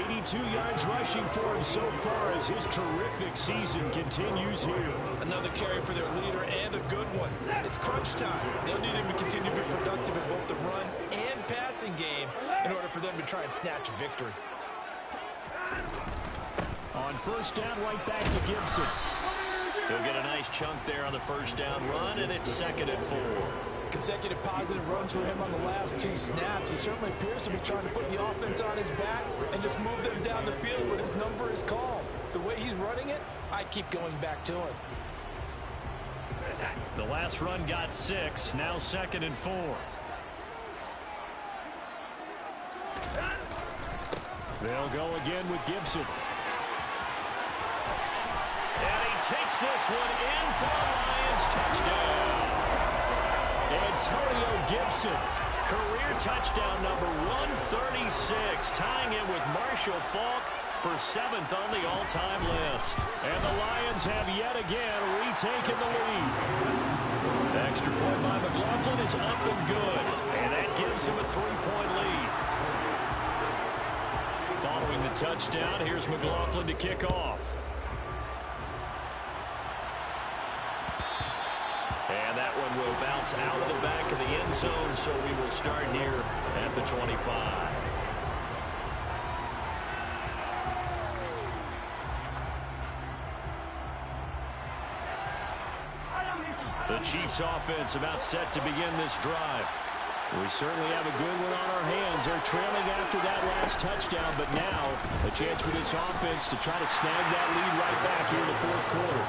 Speaker 1: 82 yards rushing for him so far as his terrific season continues here.
Speaker 2: Another carry for their leader and a good one. It's crunch time. They'll need him to continue to be productive in both the run and passing game in order for them to try and snatch a victory.
Speaker 3: On 1st down, right back to Gibson.
Speaker 1: He'll get a nice chunk there on the 1st down run, and it's 2nd and 4.
Speaker 2: Consecutive positive runs for him on the last 2 snaps. He certainly appears to be trying to put the offense on his back and just move them down the field when his number is called. The way he's running it, I keep going back to him.
Speaker 1: The last run got 6, now 2nd and 4.
Speaker 3: They'll go again with Gibson.
Speaker 1: And he takes this one in for the Lions touchdown. Antonio Gibson, career touchdown number 136, tying it with Marshall Faulk for 7th on the all-time list. And the Lions have yet again retaken the lead. The extra point by McLaughlin is up and good, and that gives him a 3-point lead. Following the touchdown, here's McLaughlin to kick off. And that one will bounce out of the back of the end zone, so we will start here at the 25. The Chiefs offense about set to begin this drive. We certainly have a good one on our hands. They're trailing after that last touchdown, but now a chance for this offense to try to snag that lead right back here in the 4th quarter.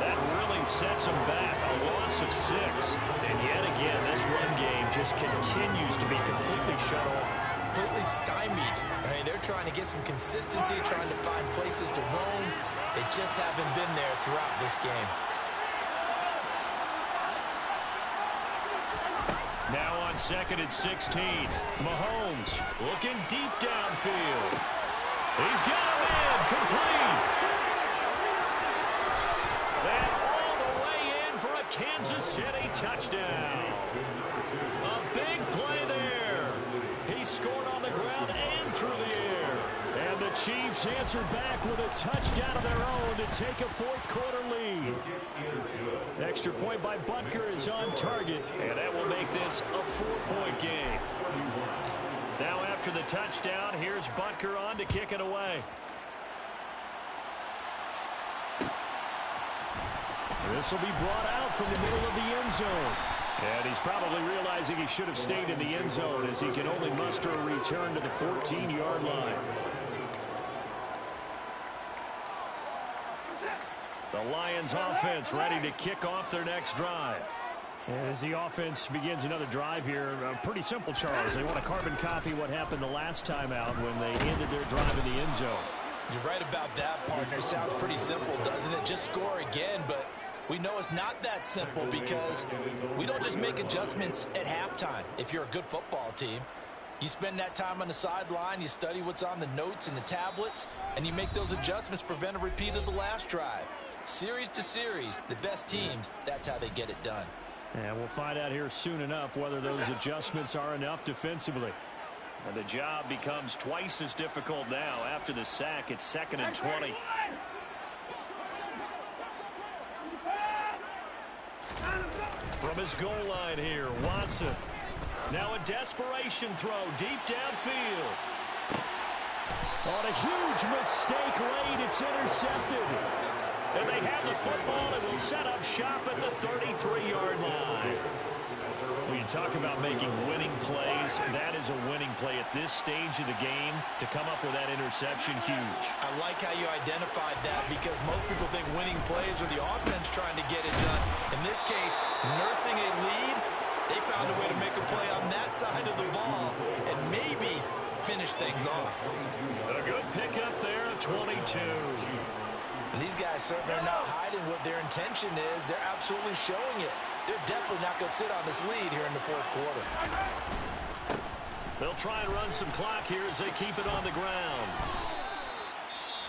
Speaker 1: That really sets them back, a loss of 6. And yet again, this run game just continues to be completely shut off.
Speaker 2: Completely stymied. I mean, they're trying to get some consistency, trying to find places to roam. They just haven't been there throughout this game.
Speaker 1: Now on 2nd and 16, Mahomes looking deep downfield. He's got him in, complete. Kansas City touchdown. A big play there. He scored on the ground and through the air.
Speaker 3: And the Chiefs answer back with a touchdown of their own to take a fourth-quarter lead. Extra point by Butker is on target,
Speaker 1: and that will make this a 4-point game. Now after the touchdown, here's Butker on to kick it away.
Speaker 3: This will be brought out from the middle of the end zone. And he's probably realizing he should have stayed in the end zone as he can only muster a return to the 14-yard line. The Lions offense ready to kick off their next drive. And as the offense begins another drive here, pretty simple, Charles. They want to carbon copy what happened the last time out when they ended their drive in the end zone.
Speaker 2: You're right about that, partner. Sounds pretty simple, doesn't it? Just score again, but we know it's not that simple because we don't just make adjustments at halftime. If you're a good football team, you spend that time on the sideline, you study what's on the notes and the tablets, and you make those adjustments to prevent a repeat of the last drive. Series to series, the best teams, that's how they get it done.
Speaker 3: And we'll find out here soon enough whether those adjustments are enough defensively.
Speaker 1: And the job becomes twice as difficult now. After the sack, it's 2nd and 20. From his goal line here, Watson. Now a desperation throw deep downfield.
Speaker 3: On a huge mistake late, it's intercepted.
Speaker 1: And they have the football and will set up shop at the 33-yard line. When you talk about making winning plays, that is a winning play at this stage of the game. To come up with that interception, huge.
Speaker 2: I like how you identified that because most people think winning plays are the offense trying to get it done. In this case, nursing a lead, they found a way to make a play on that side of the ball and maybe finish things off.
Speaker 1: A good pickup there, 22.
Speaker 2: And these guys certainly are not hiding what their intention is. They're absolutely showing it. They're definitely not going to sit on this lead here in the fourth quarter.
Speaker 1: They'll try and run some clock here as they keep it on the ground.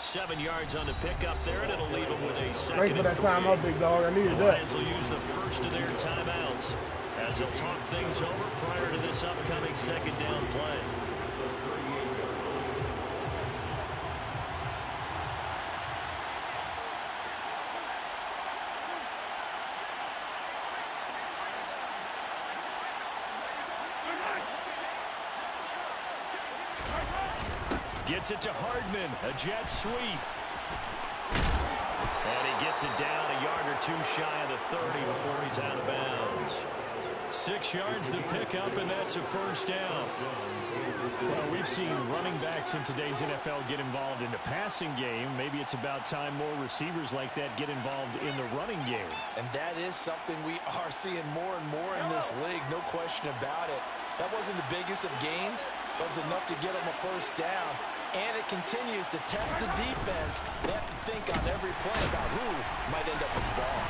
Speaker 1: 7 yards on the pickup there, and it'll leave them with a 2nd and 3.
Speaker 4: Thanks for that time out, big dog. I needed
Speaker 1: The
Speaker 4: that.
Speaker 1: Lions will use the first of their timeouts as they'll talk things over prior to this upcoming 2nd down play. Gets it to Hardman, a jet sweep. And he gets it down a yard or two shy of the 30 before he's out of bounds. 6 yards the pickup, and that's a first down.
Speaker 3: Well, we've seen running backs in today's NFL get involved in the passing game. Maybe it's about time more receivers like that get involved in the running game.
Speaker 2: And that is something we are seeing more and more in this league, no question about it. That wasn't the biggest of gains, but it was enough to get them a first down. And it continues to test the defense. They have to think on every play about who might end up with the ball.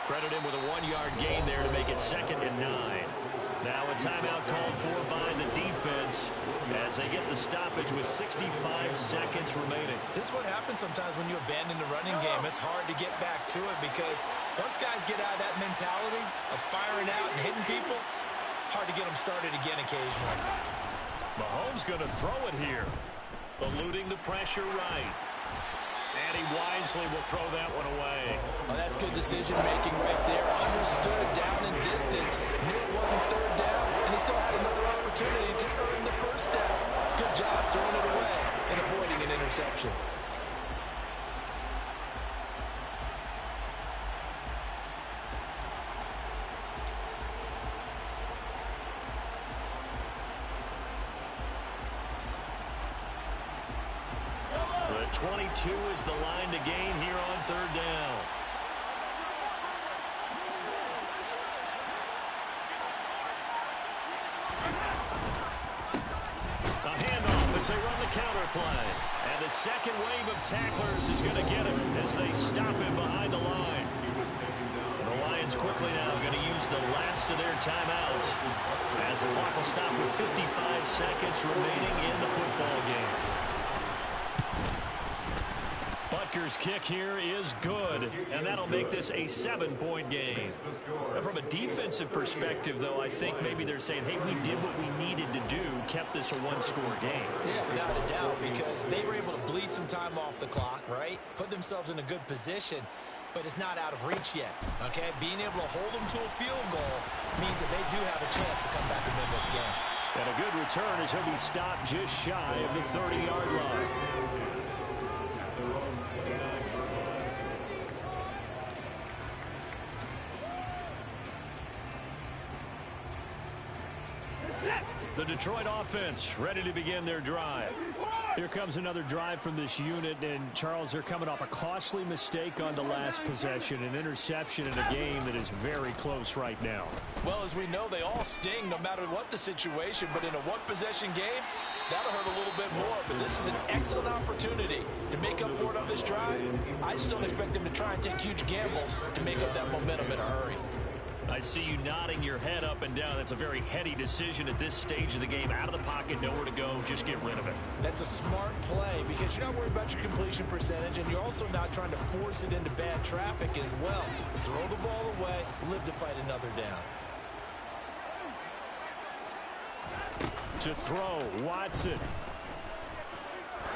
Speaker 1: Credit him with a 1-yard gain there to make it 2nd and 9. Now a timeout called for by the defense as they get the stoppage with 65 seconds remaining.
Speaker 2: This is what happens sometimes when you abandon the running game. It's hard to get back to it because once guys get out of that mentality of firing out and hitting people, hard to get them started again occasionally.
Speaker 1: Mahomes going to throw it here, eluding the pressure right. And he wisely will throw that one away.
Speaker 2: Oh, that's good decision-making right there. Understood down in distance. Knew it wasn't third down, and he still had another opportunity to earn the first down. Good job throwing it away and avoiding an interception.
Speaker 1: The 22 is the line to gain here on 3rd down. A handoff as they run the counter play. And the second wave of tacklers is going to get him as they stop him behind the line. And the Lions quickly now going to use the last of their timeouts as the clock will stop with 55 seconds remaining in the football game. Kicker's kick here is good, and that'll make this a 7-point game. Now, from a defensive perspective, though, I think maybe they're saying, hey, we did what we needed to do, kept this a one-score game.
Speaker 2: Yeah, without a doubt, because they were able to bleed some time off the clock, right? Put themselves in a good position, but it's not out of reach yet, okay? Being able to hold them to a field goal means that they do have a chance to come back and win this game.
Speaker 3: And a good return as he'll be stopped just shy of the 30-yard line.
Speaker 1: The Detroit offense ready to begin their drive.
Speaker 3: Here comes another drive from this unit, and Charles, they're coming off a costly mistake on the last possession, an interception in a game that is very close right now.
Speaker 2: Well, as we know, they all sting no matter what the situation, but in a one-possession game, that'll hurt a little bit more. But this is an excellent opportunity to make up for it on this drive. I just don't expect them to try and take huge gambles to make up that momentum in a hurry.
Speaker 1: I see you nodding your head up and down. That's a very heady decision at this stage of the game. Out of the pocket, nowhere to go. Just get rid of it.
Speaker 2: That's a smart play because you're not worried about your completion percentage, and you're also not trying to force it into bad traffic as well. Throw the ball away, live to fight another down.
Speaker 3: To throw, Watson.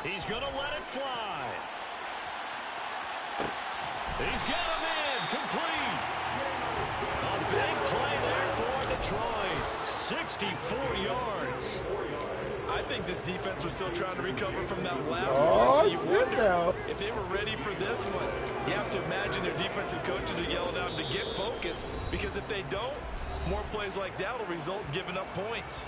Speaker 1: He's going to let it fly. He's got him in. Complete. A big play there for Detroit. 64 yards.
Speaker 2: I think this defense was still trying to recover from that last play, so you wonder if they were ready for this one. You have to imagine their defensive coaches are yelling at them to get focused, because if they don't, more plays like that will result in giving up points.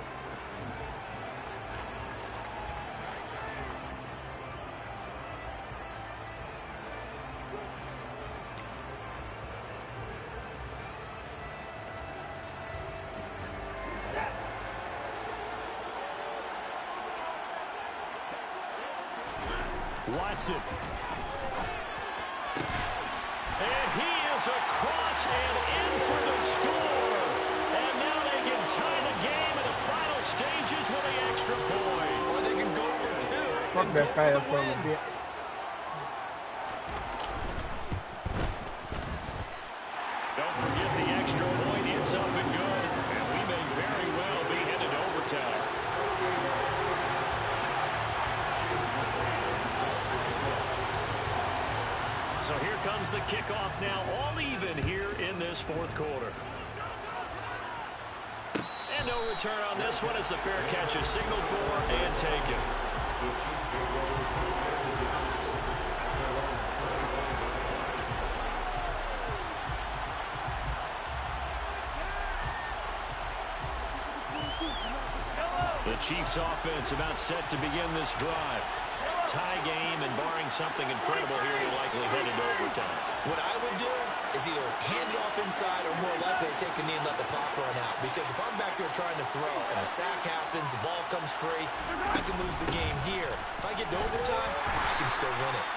Speaker 3: Watson.
Speaker 1: And he is across and in for the score. And now they can tie the game in the final stages with the extra point.
Speaker 2: Or they can go for two.
Speaker 4: Fuck that pass from the bitch.
Speaker 1: Don't forget the extra point. It's up and good. And we may very well be headed to overtime. So here comes the kickoff now, all even here in this fourth quarter. And no return on this one as the fair catch is signaled for and taken. The Chiefs offense about set to begin this drive. Tie game, and barring something incredible here, we're likely headed to overtime.
Speaker 2: What I would do is either hand it off inside or more likely take a knee and let the clock run out. Because if I'm back there trying to throw and a sack happens, the ball comes free, I can lose the game here. If I get to overtime, I can still win it.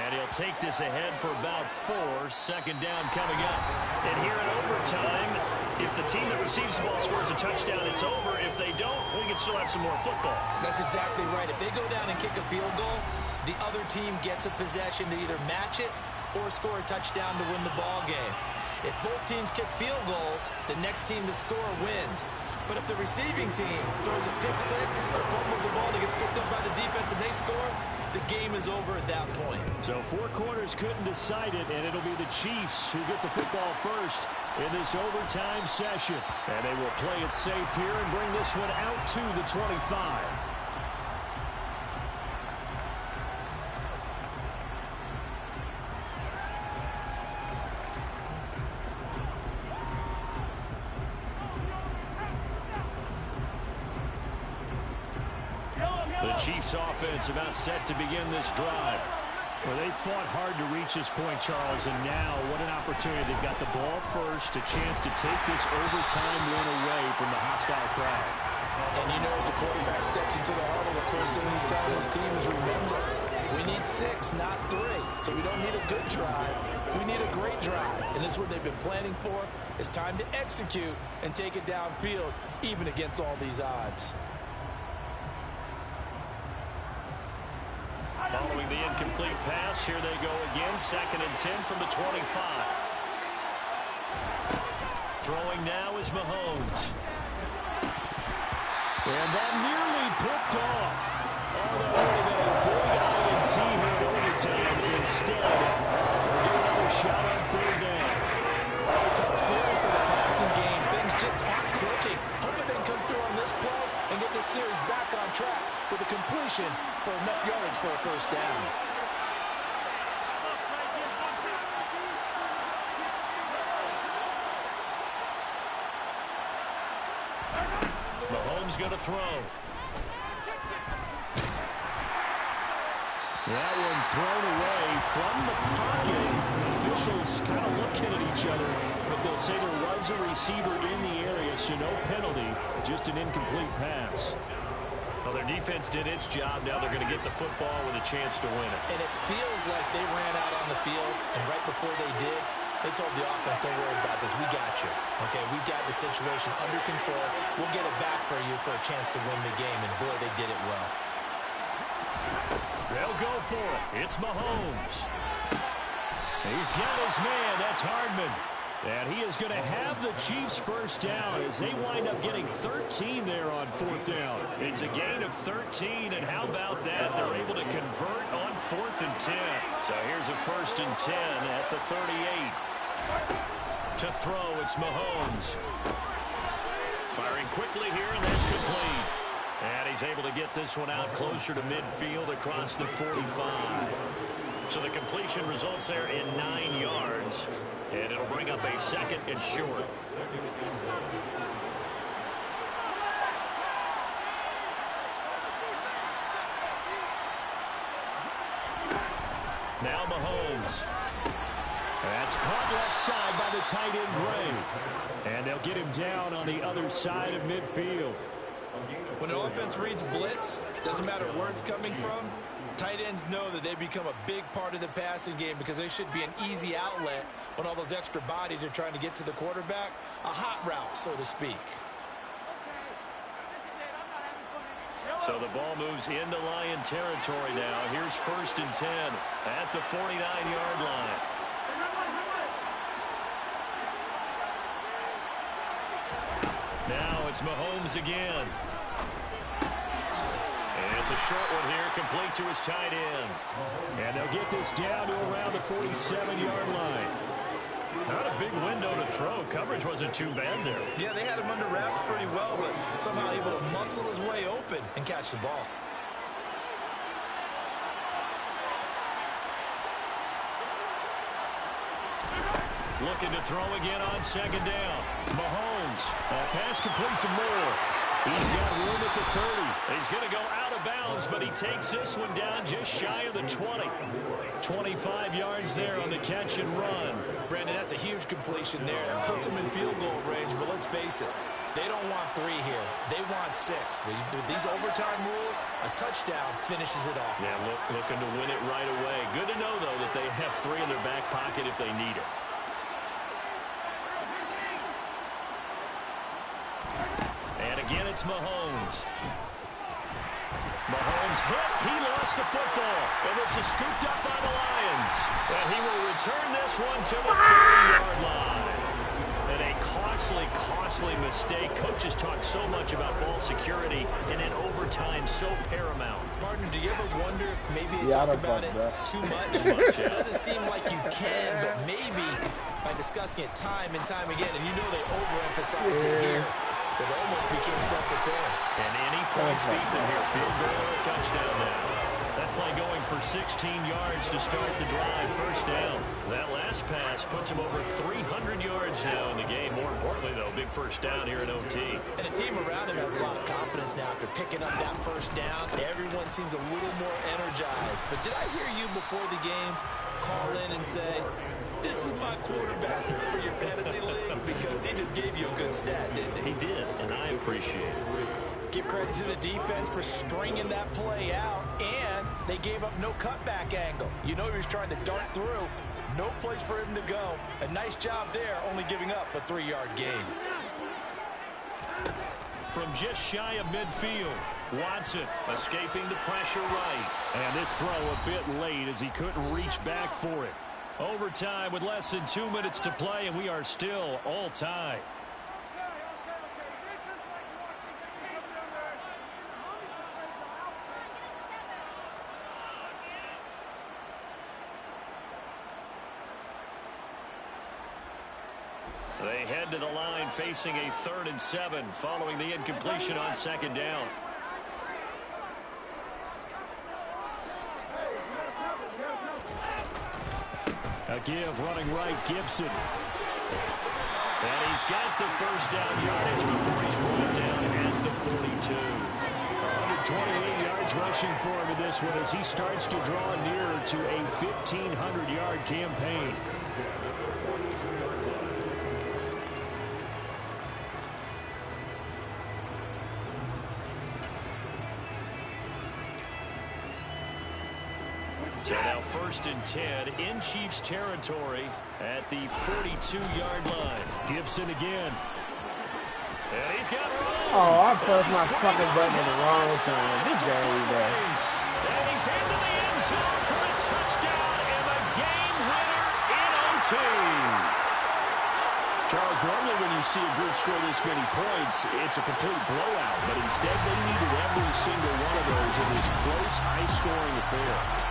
Speaker 1: And he'll take this ahead for about 4. Second down coming up. And here in overtime, if the team that receives the ball scores a touchdown, it's over. If they don't, we can still have some more football.
Speaker 2: That's exactly right. If they go down and kick a field goal, the other team gets a possession to either match it or score a touchdown to win the ball game. If both teams kick field goals, the next team to score wins. But if the receiving team throws a pick six or fumbles the ball and gets picked up by the defense and they score, the game is over at that point.
Speaker 3: So 4 quarters couldn't decide it, and it'll be the Chiefs who get the football first in this overtime session. And they will play it safe here and bring this one out to the 25.
Speaker 1: The Chiefs offense about set to begin this drive.
Speaker 3: Well, they fought hard to reach this point, Charles, and now what an opportunity. They've got the ball first, a chance to take this overtime win away from the hostile crowd.
Speaker 2: And you know, as the quarterback steps into the huddle, the first thing he's telling his team is, remember, we need 6, not 3. So we don't need a good drive. We need a great drive. And this is what they've been planning for. It's time to execute and take it downfield, even against all these odds.
Speaker 1: Following the incomplete pass, here they go again. 2nd and 10 from the 25. Throwing now is Mahomes.
Speaker 3: And that nearly picked off. Oh, that would have been a big INT here in overtime. Instead, we'll get another shot on 3rd down.
Speaker 2: Tough series for the passing game. Things just aren't clicking. Hoping they can come through on this play and get this series back on track with a completion for enough yardage for a 1st down.
Speaker 1: Mahomes going to throw.
Speaker 3: That one thrown away from the pocket. Officials kind of looking at each other, but they'll say there was a receiver in the area, so no penalty, just an incomplete pass.
Speaker 1: Well, their defense did its job. Now they're going to get the football with a chance to win it.
Speaker 2: And it feels like they ran out on the field, and right before they did, they told the offense, don't worry about this. We got you. Okay, we've got the situation under control. We'll get it back for you for a chance to win the game. And, boy, they did it well.
Speaker 1: They'll go for it. It's Mahomes. He's got his man. That's Hardman.
Speaker 3: And he is going to have the Chiefs 1st down as they wind up getting 13 there on 4th down.
Speaker 1: It's a gain of 13, and how about that? They're able to convert on 4th and 10. So here's a 1st and 10 at the 38. To throw, it's Mahomes. Firing quickly here, and that's complete. And he's able to get this one out closer to midfield across the 45. So the completion results there in 9 yards. And it'll bring up a 2nd and short. Now Mahomes.
Speaker 3: That's caught left side by the tight end Gray. And they'll get him down on the other side of midfield.
Speaker 2: When the offense reads blitz, doesn't matter where it's coming from, tight ends know that they become a big part of the passing game because they should be an easy outlet when all those extra bodies are trying to get to the quarterback. A hot route, so to speak.
Speaker 1: So the ball moves into Lion territory now. Here's 1st and 10 at the 49-yard line. Now it's Mahomes again. And it's a short one here, complete to his tight end.
Speaker 3: And they'll get this down to around the 47-yard line.
Speaker 1: Not a big window to throw. Coverage wasn't too bad there.
Speaker 2: Yeah, they had him under wraps pretty well, but somehow able to muscle his way open and catch the ball.
Speaker 1: Looking to throw again on 2nd down. Mahomes.
Speaker 3: Pass complete to Moore. He's got room at the 30.
Speaker 1: He's going to go out of bounds, but he takes this one down just shy of the 20. 25 yards there on the catch and run.
Speaker 2: Brandon, that's a huge completion there. It puts them in field goal range, but let's face it, they don't want 3 here. They want 6. With these overtime rules, a touchdown finishes it off.
Speaker 1: Yeah, looking to win it right away. Good to know, though, that they have 3 in their back pocket if they need it. And again, it's Mahomes. Mahomes hit. He lost the football. And this is scooped up by the Lions. And he will return this one to the 30-yard line. And a costly mistake. Coaches talk so much about ball security, and in overtime, so paramount.
Speaker 2: Partner, do you ever wonder if maybe they talk about it too much? It doesn't seem like you can, but maybe by discussing it time and time again, and you know they overemphasized it here, that almost became self-fulfilling.
Speaker 1: And any points beat them here. Field goal or a touchdown now. That play going for 16 yards to start the drive. 1st down. That last pass puts him over 300 yards now in the game. More importantly, though, big 1st down here in OT.
Speaker 2: And the team around him has a lot of confidence now after picking up that 1st down. Everyone seems a little more energized. But did I hear you before the game call in and say, this is my quarterback for your fantasy league? Because he just gave you a good stat, didn't he?
Speaker 1: He did, and I appreciate it.
Speaker 2: Give credit to the defense for stringing that play out, and they gave up no cutback angle. You know he was trying to dart through. No place for him to go. A nice job there, only giving up a 3-yard gain.
Speaker 1: from just shy of midfield. Watson escaping the pressure right.
Speaker 3: And this throw a bit late as he couldn't reach back for it.
Speaker 1: Overtime with less than 2 minutes to play, and we are still all tied. They head to the line facing a 3rd and 7 following the incompletion on 2nd down.
Speaker 3: A give running right, Gibson.
Speaker 1: And he's got the first down yardage before he's brought down at the 42.
Speaker 3: 128 yards rushing for him in this one as he starts to draw nearer to a 1,500-yard campaign.
Speaker 1: So now 1st and 10 in Chiefs territory at the 42-yard line.
Speaker 3: Gibson again.
Speaker 1: And he's got room.
Speaker 4: Oh, I pressed my fucking button at the wrong time. This game there.
Speaker 1: And he's into the end zone for a touchdown and the game winner in OT.
Speaker 3: Charles, normally when you see a group score this many points, it's a complete blowout. But instead, they needed every single one of those in this close, high-scoring affair.